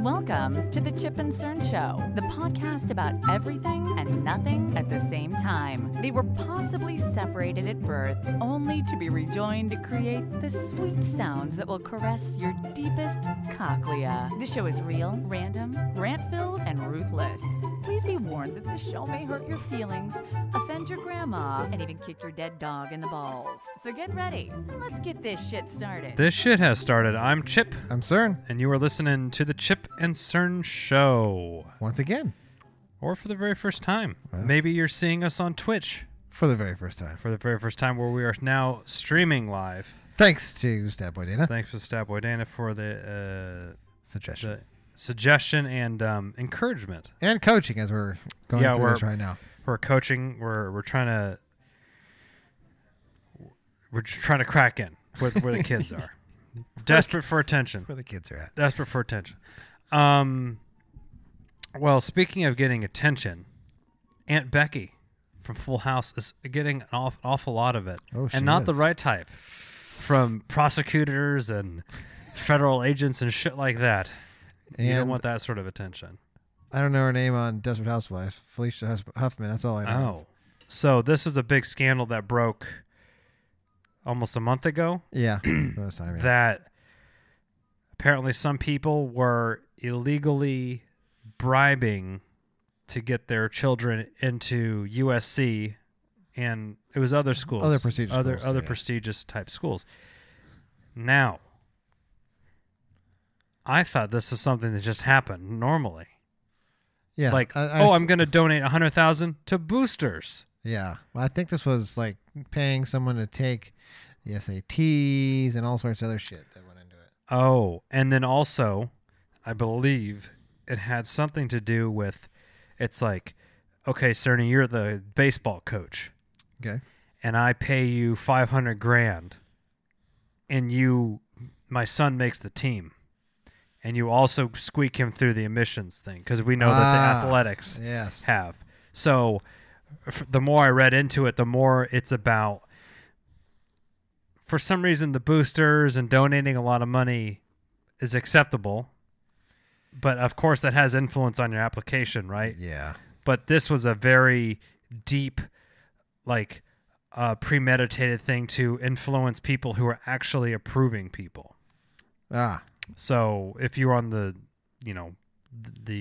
Welcome to the Chip and Cern Show, the podcast about everything and nothing at the same time. They were possibly separated at birth, only to be rejoined to create the sweet sounds that will caress your deepest cochlea. The show is real, random, rant-filled, and ruthless. Please be warned that the show may hurt your feelings, offend your grandma, and even kick your dead dog in the balls. So get ready, and let's get this shit started. This shit has started. I'm Chip. I'm Cern. And you are listening to the Chip and Cern Show. Once again. Or for the very first time. Well. Maybe you're seeing us on Twitch. For the very first time. For the very first time, where we are now streaming live. Thanks to Statboy Dana. Thanks to Statboy Dana for the suggestion and encouragement. and coaching as we're going through this right now. We're coaching. We're trying to crack in where the kids are. Desperate for attention. Where the kids are at. Desperate for attention. Well, speaking of getting attention, Aunt Becky from Full House is getting an awful lot of it. Oh, she and not the is. right type. From prosecutors and federal agents and shit like that. You don't And want that sort of attention. I don't know her name on Desperate Housewives. Felicia Huffman. That's all I know. Oh. So this was a big scandal that broke almost a month ago. Yeah. Most time, yeah. That apparently some people were illegally bribing to get their children into USC, and it was other schools, Other prestigious schools, other yeah. prestigious type schools. Now, I thought this is something that just happened normally. Yeah. Like, I'm going to donate $100,000 to boosters. Yeah. Well, I think this was like paying someone to take the SATs and all sorts of other shit that went into it. Oh, and then also, I believe it had something to do with, it's like, okay, Cerny, you're the baseball coach, Okay. and I pay you $500,000, and my son makes the team, and you also squeak him through the admissions thing because we know that the athletics Yes. have. So, the more I read into it, the more it's about. For some reason, the boosters and donating a lot of money is acceptable. But, of course, that has influence on your application, right? Yeah. But this was a very deep, premeditated thing to influence people who are actually approving people. Ah. So if you're on the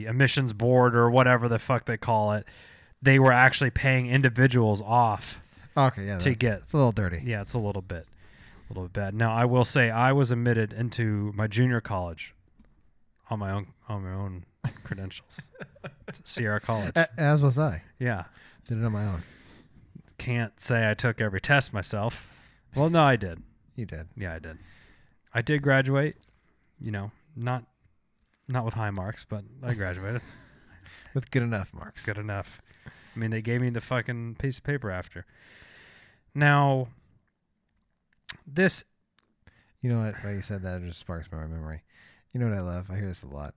admissions board or whatever the fuck they call it, they were actually paying individuals off Okay. Yeah. to get. It's a little dirty. Yeah, it's a little bit bad. Now, I will say I was admitted into my junior college on my own credentials, Sierra College. As was I. Yeah, Did it on my own. can't say I took every test myself. Well, no, I did. You did. Yeah, I did. I did graduate. Not with high marks, but I graduated. With good enough marks. Good enough. I mean, they gave me the fucking piece of paper after. Now, this. You know what? While you said that, it just sparks my memory. You know what I love? I hear this a lot.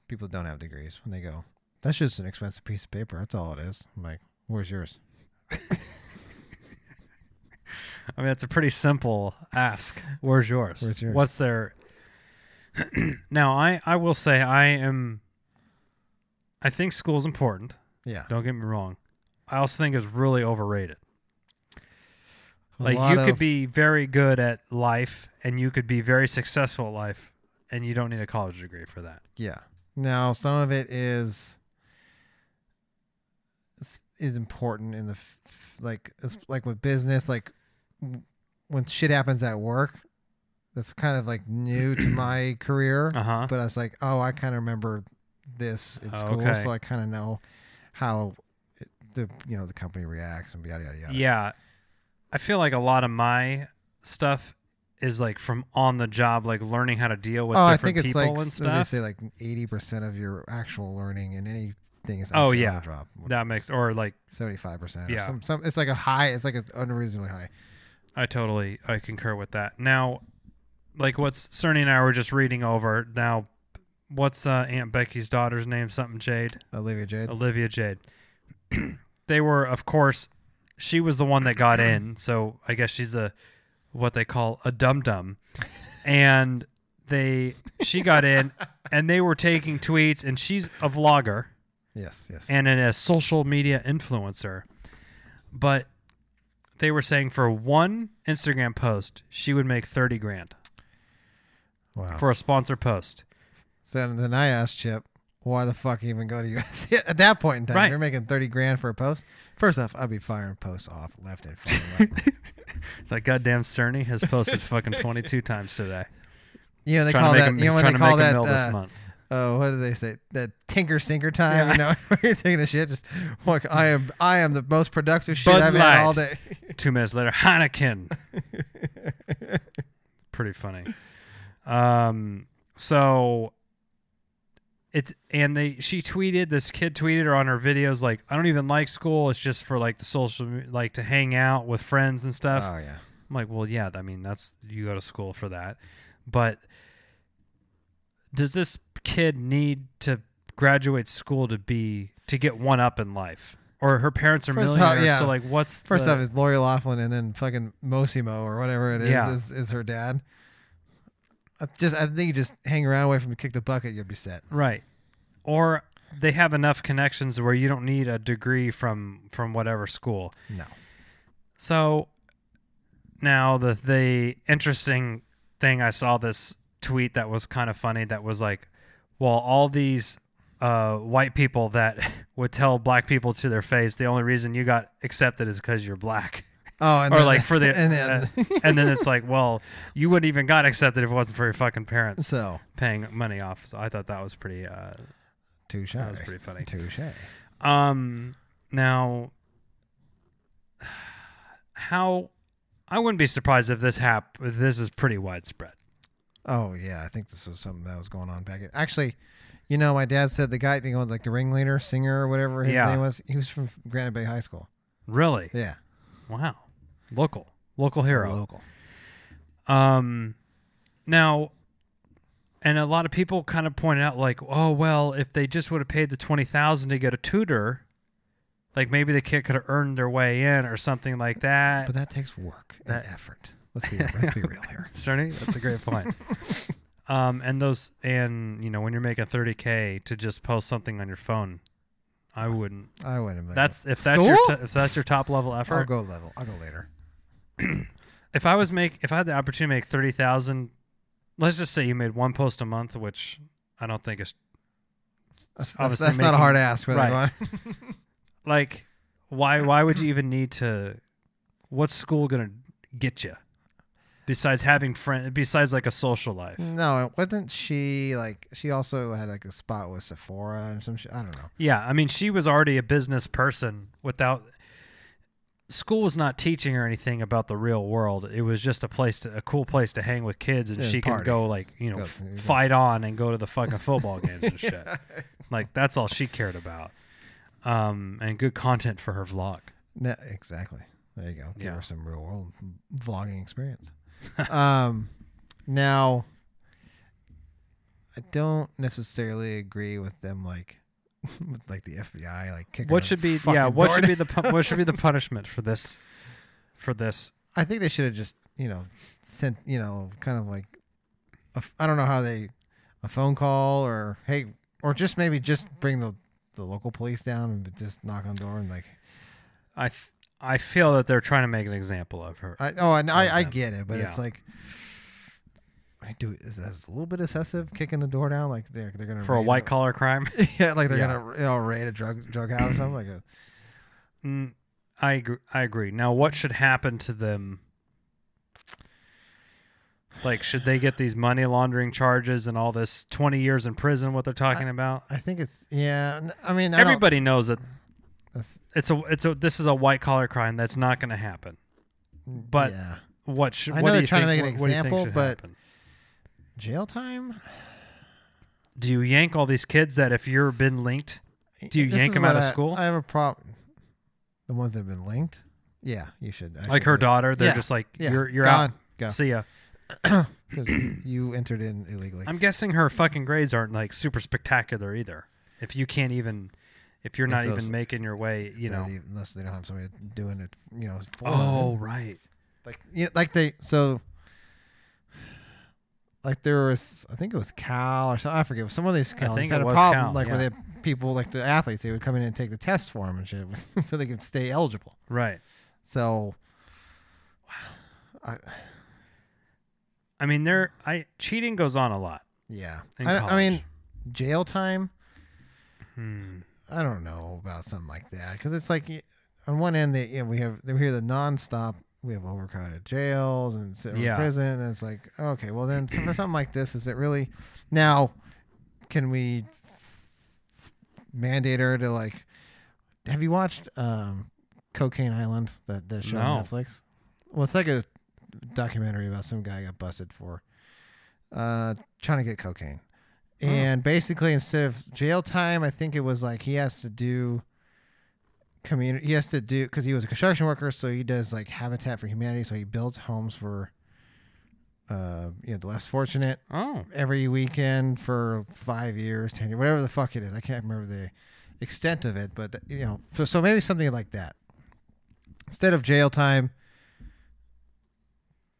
People don't have degrees when they go, that's just an expensive piece of paper. That's all it is. I'm like, where's yours? I mean, it's a pretty simple ask. Where's yours? Where's yours? What's their... Now, I will say I think school's important. Yeah. Don't get me wrong. I also think it's really overrated. A Like, lot you could of- be very good at life, and you could be very successful at life, and you don't need a college degree for that. Yeah. Now, some of it is important in the it's like with business, like when shit happens at work. That's kind of like new to my career. Uh-huh. But I was like, oh, I kind of remember this in school, okay. so I kind of know how the company reacts and yada yada yada. Yeah. I feel like a lot of my stuff is like from on the job, like learning how to deal with I different think it's people like and they stuff. say like 80% of your actual learning in anything is Oh, actually yeah. on the job. That makes, or like, 75%. Yeah. Or some it's like a high. It's like an unreasonably high. I concur with that. Now, like what's Cerny and I were just reading over. Now, what's Aunt Becky's daughter's name? Something Jade. Olivia Jade. Olivia Jade. They were, of course, she was the one that got in. So I guess she's what they call a dum-dum. And she got in, and they were taking tweets, and she's a vlogger. Yes. And a social media influencer. But they were saying for one Instagram post, she would make $30,000 Wow. for a sponsor post. So then I asked Chip, why the fuck even go to US? At that point in time, Right. you're making $30,000 for a post. First off, I'd be firing posts off left and fucking right. It's like goddamn Cerny has posted fucking 22 times today. You know, He's they trying call to make that. him- You know he's when trying they to call make a that. mill this month. Oh, what do they say? That tinker stinker time. Yeah. You know, where you're taking a shit. Just look, I am the most productive shit Bud I've had all Light. day. 2 minutes later, Heineken. Pretty funny. So she tweeted, this kid tweeted her on her videos like, I don't even like school. It's just for like the social, like to hang out with friends and stuff. Oh yeah. I'm like, well, yeah, I mean, you go to school for that. But does this kid need to graduate school to get one up in life? Or her parents are First off, millionaires, yeah. so like what's First off, it's Lori Loughlin, and then fucking Mosimo or whatever it is, Yeah. is her dad. I think you just hang around, wait for him to kick the bucket, you'll be set. right. Or they have enough connections where you don't need a degree from whatever school. No. So now the interesting thing, I saw this tweet that was kind of funny that was like, well, all these white people that would tell black people to their face, the only reason you got accepted is because you're black. Oh, and Or then, like for the and then, and then it's like, well, you wouldn't even got accepted if it wasn't for your fucking parents so paying money off. So I thought that was pretty touche. that was pretty funny. Touche. Now, how I wouldn't be surprised if this this is pretty widespread. Oh yeah, I think this was something that was going on back. Actually, you know, my dad said the guy, like the ringleader, singer, or whatever his Yeah. name was, he was from Granite Bay High School. Really? Yeah, Wow. Local hero. local. Now, and a lot of people kind of pointed out like, oh well, if they just would have paid the $20,000 to get a tutor, like maybe the kid could have earned their way in or something like that. But that takes work and That- effort. Let's be real here. Cerny, that's a great point. And you know, when you're making $30,000 to just post something on your phone, I wouldn't. I wouldn't. If that's School? if that's your top level I'll effort. go level. I'll go later. If I had the opportunity to make 30,000, let's just say you made one post a month, which I don't think is That's Obviously not a making- hard ask. But right. like, why would you even need to? What's school gonna get you? Besides having friends, besides like a social life. No, wasn't she like? She also had like a spot with Sephora and some shit. I don't know. Yeah, I mean, she was already a business person without. School was not teaching her anything about the real world. It was just a cool place to hang with kids, and Yeah, she party. could go like, you know, Go- fight on and go to the fucking football games and shit. Like that's all she cared about. And good content for her vlog. No, exactly. There you go. Give Yeah. her some real world vlogging experience. Now, I don't necessarily agree with them, like, with like the FBI, like kicking. What her should be fucking what door should down. be what should be the punishment for this? I think they should have just, sent, kind of like, I don't know how a phone call or hey, or just maybe just bring the local police down and just knock on the door and like. I feel that they're trying to make an example of her. I get it, but Yeah. it's like, is that a little bit excessive? Kicking the door down, like they're gonna For a raid white collar crime. yeah, like they're Yeah. gonna raid a drug house or something like that. I agree. Now, what should happen to them? Like, should they get these money laundering charges and all this 20 years in prison? What they're talking about? I think it's I mean, Everybody knows that That's, this is a white collar crime that's not going to happen. But yeah. what should? I know What do they're you trying to think, make an what do you think example, should but- happen? Jail time. Do you yank all these kids that if you're been linked? Do you This yank is them what out of school? I have a problem. The ones that have been linked. Yeah, you should. I Like should her do it. daughter, they're Yeah, just like yeah. you're Gone. out. Go. See ya. 'Cause you entered in illegally. I'm guessing her fucking grades aren't like super spectacular either. If you're If not those- even making your way, unless they don't have somebody doing it, for Oh, them. right. like they so like there was, I think it was Cal or something. I forget. Some of these colleges think had it a was problem, Cal, like yeah. where they had people, like the athletes, they would come in and take the test for them and shit, so they could stay eligible. Right. So, I mean, cheating goes on a lot. yeah. In I mean, college. jail time. Hmm. I don't know about something like that because it's like on one end we hear the nonstop. We have overcrowded jails and Yeah. prison, and it's like, okay, well then for something like this, is it really? Now, can we mandate her to like? Have you watched Cocaine Island, that show on No. Netflix? Well, it's like a documentary about some guy got busted for trying to get cocaine, and basically instead of jail time, I think it was like he has to do community. He has to do, because he was a construction worker, so he does like Habitat for Humanity. So he builds homes for the less fortunate Oh. every weekend for 5 years, 10 years, whatever the fuck it is. I can't remember the extent of it, but so maybe something like that. Instead of jail time,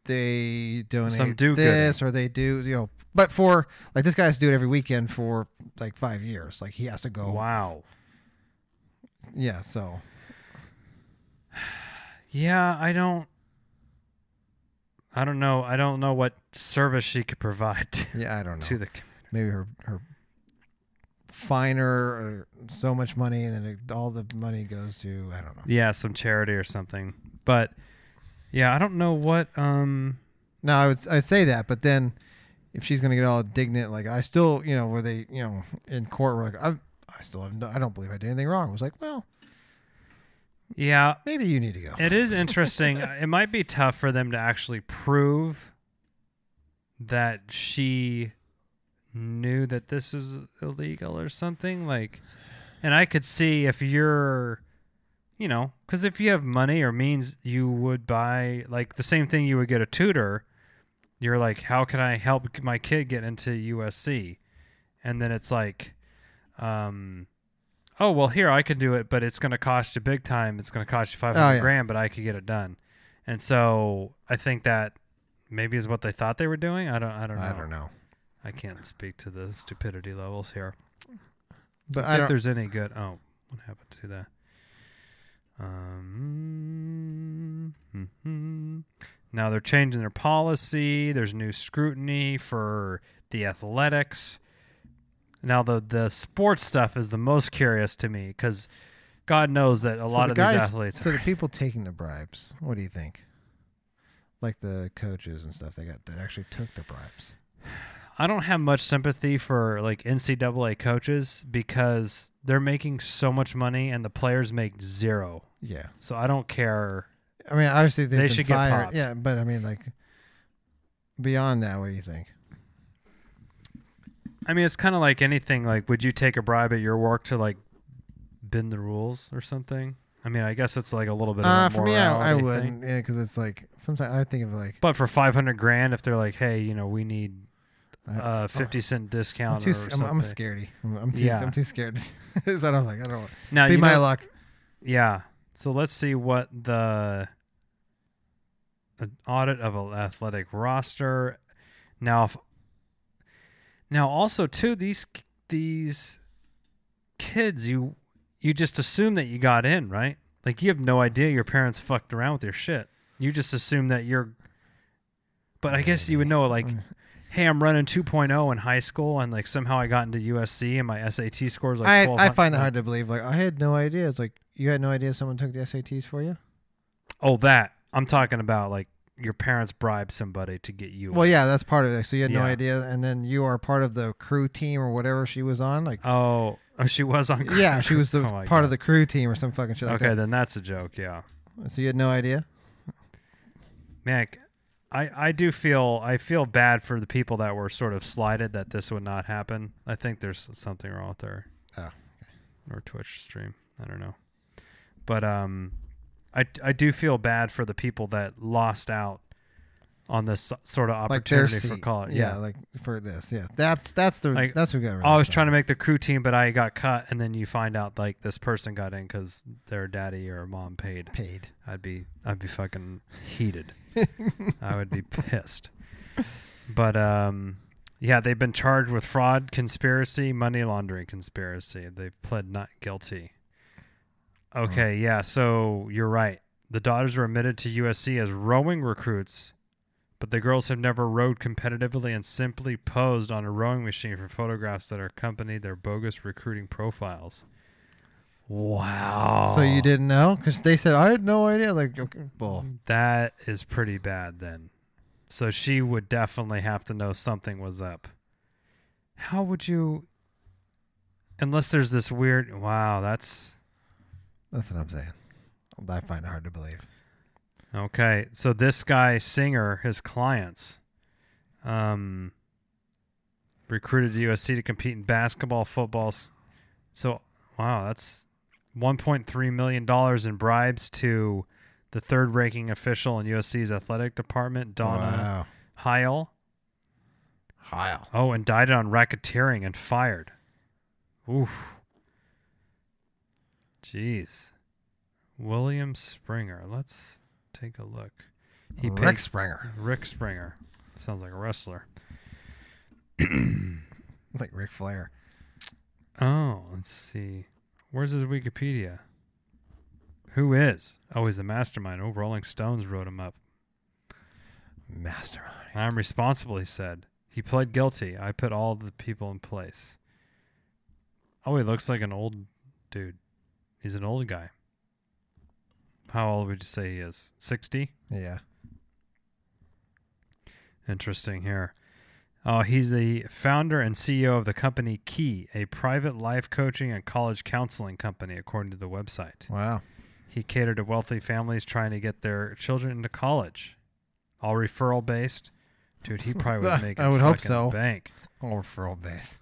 they donate Some do-gooding. this, or they do, but for like this guy has to do it every weekend for like 5 years. Like he has to go. Wow. Yeah. So Yeah, I don't know. I don't know what service she could provide yeah, I don't know. to the. Maybe her finer or so much money, and then all the money goes to, I don't know. Yeah, some charity or something. But yeah, I don't know what. No, I'd say that, but then if she's gonna get all indignant, like I still, where they, in court, were like, I still have I don't believe I did anything wrong. I was like, well, Yeah, maybe you need to go. it is interesting. It might be tough for them to actually prove that she knew that this is illegal or something, like. And I could see if you're, because if you have money or means, you would buy, like, the same thing you would get a tutor. You're like, how can I help my kid get into USC? And then it's like, oh, well, here, I could do it, but it's going to cost you big time. It's going to cost you $500 grand, but I could get it done. And so I think that maybe is what they thought they were doing. I don't know. I can't speak to the stupidity levels here. But Let's see if there's any good. Oh, what happened to that? Now they're changing their policy. There's new scrutiny for the athletics. Now the sports stuff is the most curious to me because God knows that a lot of these athletes. So the people taking the bribes, what do you think? Like the coaches and stuff, that actually took the bribes. I don't have much sympathy for like NCAA coaches because they're making so much money and the players make zero. Yeah. So I don't care. I mean, obviously they should get fired. popped. Yeah, but I mean, like beyond that, what do you think? I mean, it's kind of like anything. Like, would you take a bribe at your work to like bend the rules or something? I mean, I guess it's like a little bit of a for me, I morality wouldn't. thing. Yeah, because it's like sometimes I think of like. But for $500 grand, if they're like, hey, we need I- 50-cent discount I'm or too. something. I'm scaredy. I'm too. Yeah. I'm too scared. So I don't like. I don't. Now, Be my luck. Yeah. So let's see what an audit of an athletic roster. Now, also too, these kids, you just assume that you got in, right? Like you have no idea your parents fucked around with your shit. You just assume that you're. But I guess you would know, like, hey, I'm running 2.0 in high school, and like somehow I got into USC, and my SAT score is like 1200. I find that hard to believe. Like I had no idea. It's like you had no idea someone took the SATs for you. Oh, that I'm talking about, like your parents bribed somebody to get you. Well, yeah, that's part of it. So you had no Yeah. idea, and then you are part of the crew team or whatever she was on. Like, Oh, she was on. yeah, she was the Oh my part of God. the crew team or some fucking shit. Like Okay, that. then that's a joke. Yeah, So you had no idea. man, I feel bad for the people that were sort of slighted that this would not happen. I think there's something wrong with their or Twitch stream. I don't know, but I do feel bad for the people that lost out on this sort of Like their opportunity for seat. college. Yeah, like for this. Yeah, that's the Like, that's what got. Really I was trying to make the crew team, but I got cut, and then you find out like this person got in because their daddy or mom paid. paid. I'd be fucking heated. I would be pissed. But yeah, they've been charged with fraud, conspiracy, money laundering conspiracy. They've pled not guilty. Okay, yeah, so you're right. The daughters were admitted to USC as rowing recruits, but the girls have never rowed competitively and simply posed on a rowing machine for photographs that accompanied their bogus recruiting profiles. Wow. So you didn't know? Because they said, I had no idea. Like, okay, bull. That is pretty bad then. So she would definitely have to know something was up. How would you... Unless there's this weird... Wow, that's That's what I'm saying. I find it hard to believe. Okay, so this guy, Singer, his clients, recruited to USC to compete in basketball, football. So, wow, that's $1.3 million in bribes to the third-ranking official in USC's athletic department, Donna Heil. Heil. Oh, indicted on racketeering and fired. Oof. Jeez. William Springer. Let's take a look. Rick Springer. Rick Springer. Sounds like a wrestler. Like Ric Flair. Oh, let's see. Where's his Wikipedia? Who is? Oh, he's the mastermind. Oh, Rolling Stones wrote him up. Mastermind. I'm responsible, he said. He pled guilty. I put all the people in place. Oh, he looks like an old dude. He's an old guy. How old would you say he is? 60? Yeah. Interesting here. Oh, he's the founder and CEO of the company Key, a private life coaching and college counseling company, according to the website. Wow. He catered to wealthy families trying to get their children into college. All referral based. Dude, he probably would make I would hope fucking so. bank. All referral base.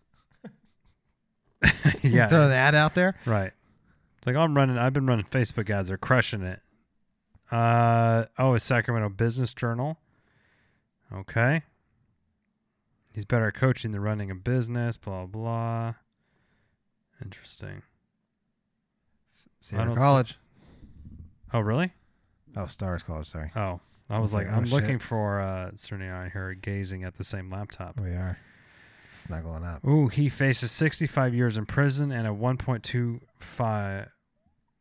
Yeah. Throw the ad out there. Right. It's like, I've been running Facebook ads. They're crushing it. A Sacramento Business Journal. Okay. He's better at coaching than running a business, blah, blah. Interesting. Sierra College. Oh, really? Oh, Stars College, sorry. Oh, I was like, Oh, I'm shit. looking for Cerny I here gazing at the same laptop. We are. Snuggling up. Ooh, he faces 65 years in prison and a $1.25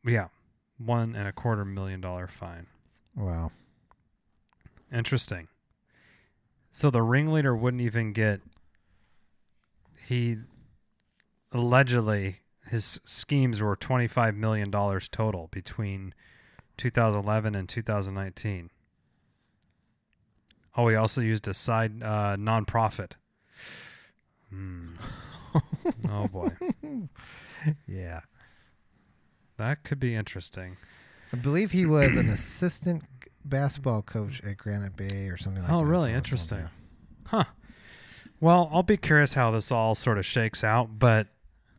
$1.25 million fine. Wow. Interesting. So the ringleader wouldn't even get. He allegedly his schemes were $25 million total between 2011 and 2019. Oh, he also used a side nonprofit. Oh boy, Yeah. that could be interesting. I believe he was an assistant basketball coach at Granite Bay or something like that. Oh, really? So Interesting. Huh. Well, I'll be curious how this all sort of shakes out, but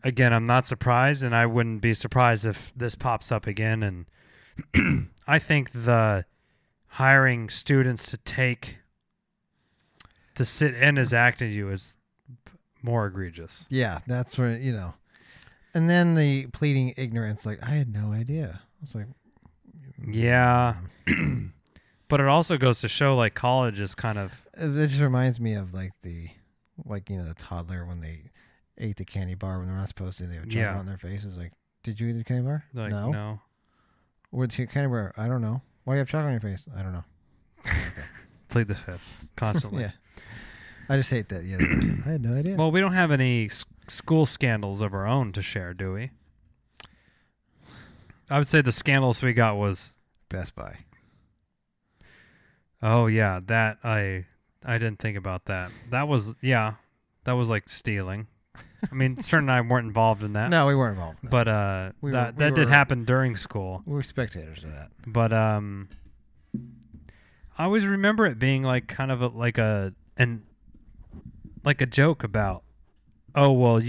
again, I'm not surprised, and I wouldn't be surprised if this pops up again. And I think the hiring students to sit in as acting you is more egregious. Yeah, that's where, And then the pleading ignorance, like, I had no idea. I was like, Yeah. But it also goes to show, like, college is kind of... It just reminds me of, the toddler when they ate the candy bar when they're not supposed to. They would jump on their faces. Like, did you eat the candy bar? Like, no. No. What's the candy bar? I don't know. Why do you have chocolate on your face? I don't know. Okay. Plead the fifth constantly. Yeah. I just hate that. Yeah, I had no idea. Well, we don't have any school scandals of our own to share, do we? I would say the scandals we got was... Best Buy. Oh, yeah. That, I didn't think about that. That was like stealing. I mean, Cern and I weren't involved in that. No, we weren't involved in that. But that that did happen during school. We were spectators of that. But I always remember it being like kind of like a joke about, oh, well,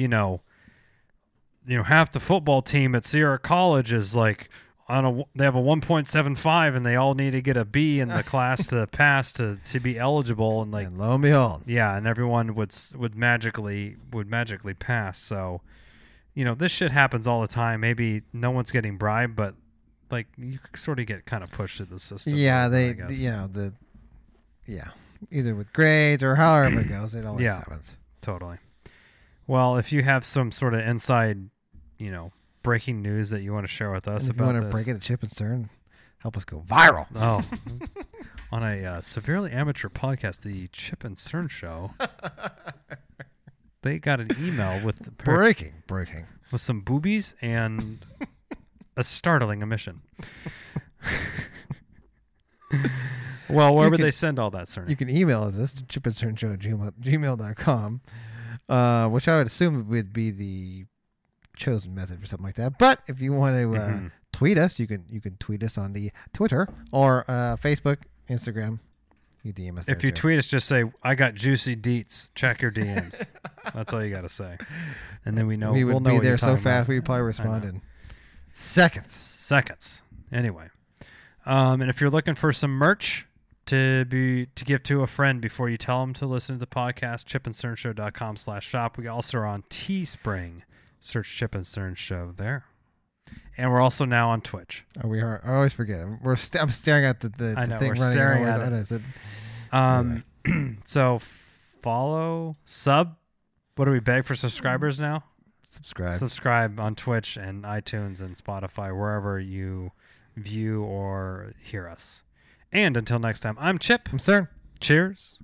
half the football team at Sierra College is like they have a 1.75 and they all need to get a B in the class to pass to be eligible, and like, And lo and behold. yeah, and everyone would magically pass. So, this shit happens all the time. Maybe no one's getting bribed, but like you sort of get kind of pushed to the system. Yeah, I guess. yeah. either with grades or however it goes. It always happens. Totally. Well, if you have some sort of inside, breaking news that you want to share with us And if you about want to this. break it at Chip and Cern, help us go viral. Oh. On a severely amateur podcast, the Chip and Cern Show, they got an email with Breaking. with some boobies and a startling omission. Well, where would they send all that, Cerny? You can email us to chipandcernshow@gmail.com, which I would assume would be the chosen method for something like that. But if you want to tweet us, you can tweet us on the Twitter or Facebook, Instagram. You DM us. If you tweet us, just say, "I got juicy deets. Check your DMs." That's all you got to say, and then we know we'll know be what there you're so talking fast about. we'd probably respond in seconds. Anyway, and if you're looking for some merch to give to a friend before you tell them to listen to the podcast, chipandcernshow.com/shop. We also are on Teespring. Search Chip and Cern Show there. And we're also now on Twitch. Oh, we are. I always forget. I'm staring at the I know, thing we're running. staring at and it. Anyway. So follow, sub. What do we beg for subscribers now? Subscribe on Twitch and iTunes and Spotify, wherever you view or hear us. And until next time, I'm Chip. I'm Cern. Cheers.